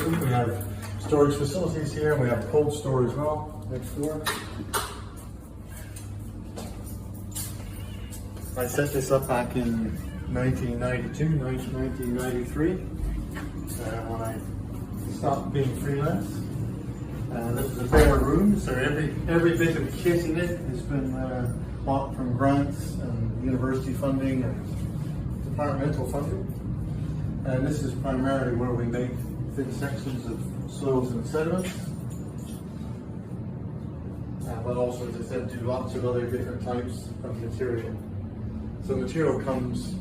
We have storage facilities here, and we have cold store as well next door. I set this up back in 1992, 1993, when I stopped being freelance. This is a bare room, so every bit of kit in it has been bought from grants and university funding and departmental funding. And this is primarily where we make thin sections of soils and sediments. But also, as I said, do lots of other different types of material. So material comes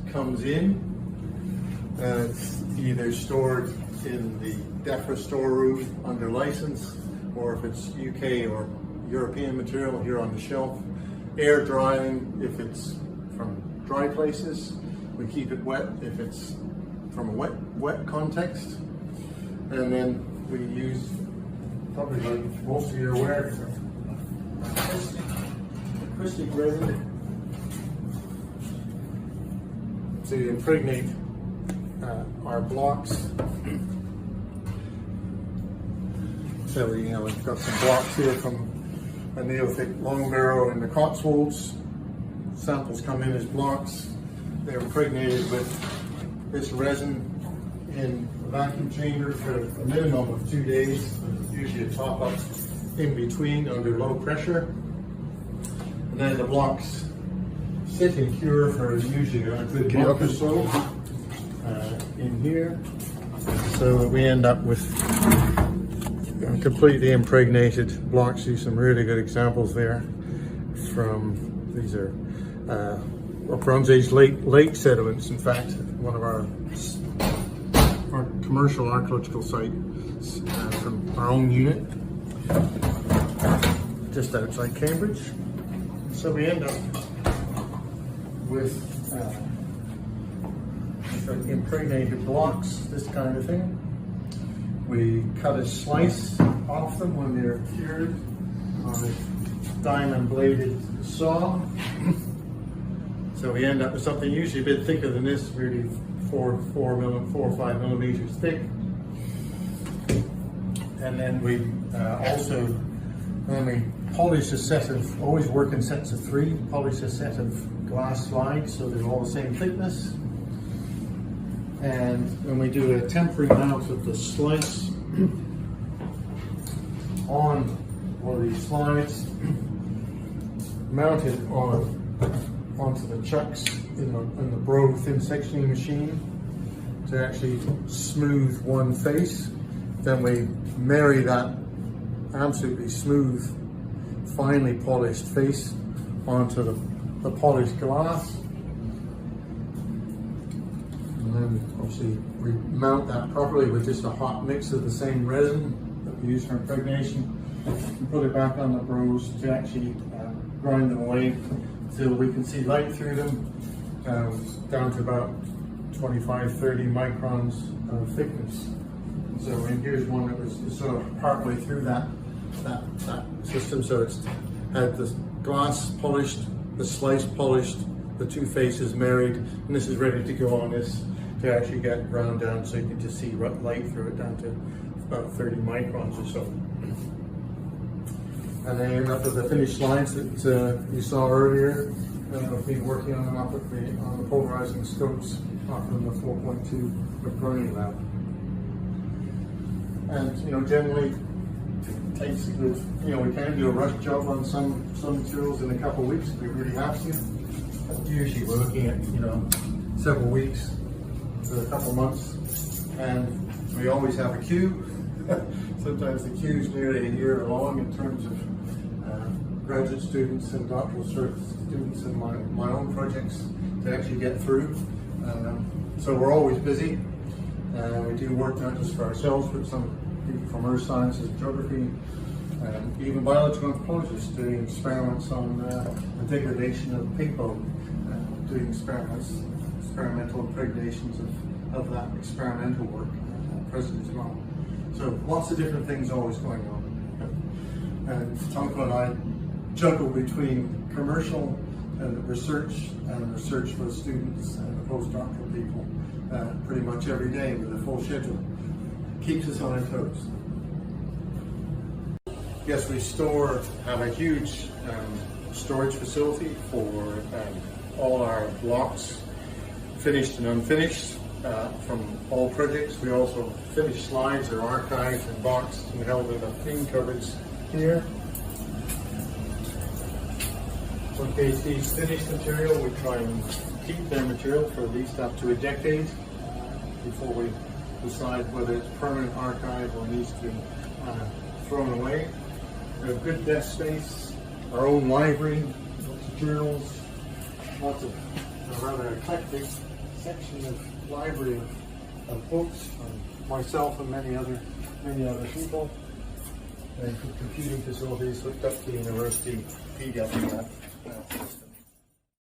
in, and it's either stored in the DEFRA storeroom under license, or if it's UK or European material here on the shelf. Air drying if it's from dry places. We keep it wet if it's from a wet context. And then we use, probably like most of you are aware, acoustic resin to impregnate our blocks. So we've got some blocks here from a neothic long barrow in the Cotswolds. Samples come in as blocks. They're impregnated with this resin in a vacuum chamber for a minimum of 2 days. There's usually a top up in between under low pressure. And then the blocks sit and cure for usually a good month or so in here. So that we end up with completely impregnated blocks. See some really good examples there from, these are Bronze Age lake sediments. In fact, one of our commercial archaeological sites from our own unit just outside Cambridge. So we end up with impregnated blocks, this kind of thing. We cut a slice off them when they're cured on a diamond bladed saw. So we end up with something usually a bit thicker than this, really 4 or 5 millimeters thick. And then we also, when we polish a set of, always work in sets of 3, polish a set of glass slides so they're all the same thickness. And when we do a temporary mount of the slice on one of these slides, mounted onto the chucks in the Bro thin sectioning machine to actually smooth one face. Then we marry that absolutely smooth, finely polished face onto the polished glass. And then obviously we mount that properly with just a hot mix of the same resin that we use for impregnation, and put it back on the Bros to actually grind them away until we can see light through them, down to about 25-30 microns of thickness. So here's one that was sort of partway through that system. So it's had the glass polished, the slice polished, the 2 faces married, and this is ready to go on this to actually get ground down so you can just see light through it down to about 30 microns or so. And then you end up with the finished slides that you saw earlier. I've been working on them up on the polarizing scopes up in the 4.2 McBurney lab. And generally it takes a good, we can do a rush job on some materials in a couple of weeks if we really have to. But usually we're looking at several weeks to a couple of months, and we always have a queue. Sometimes the queue is nearly a year long in terms of graduate students and doctoral students in my own projects to actually get through. So we're always busy. We do work not just for ourselves, but some people from earth sciences, geography, even biological anthropologists doing experiments on the degradation of pig bone, doing experimental impregnations of that experimental work present as well. So lots of different things always going on. And Tonko and I juggle between commercial and research for students and the postdoctoral people pretty much every day with a full schedule. keeps us on our toes. Yes, we have a huge storage facility for all our blocks, finished and unfinished, from all projects. We also finish slides are archived and boxed and held in a clean cupboards here. For PhD's finished material, we try and keep their material for at least up to a decade before we decide whether it's permanent archive or needs to be thrown away. We have good desk space, our own library, lots of journals, lots of a rather eclectic section of library of books from myself and many other people. And computing facilities hooked up to the university PW system.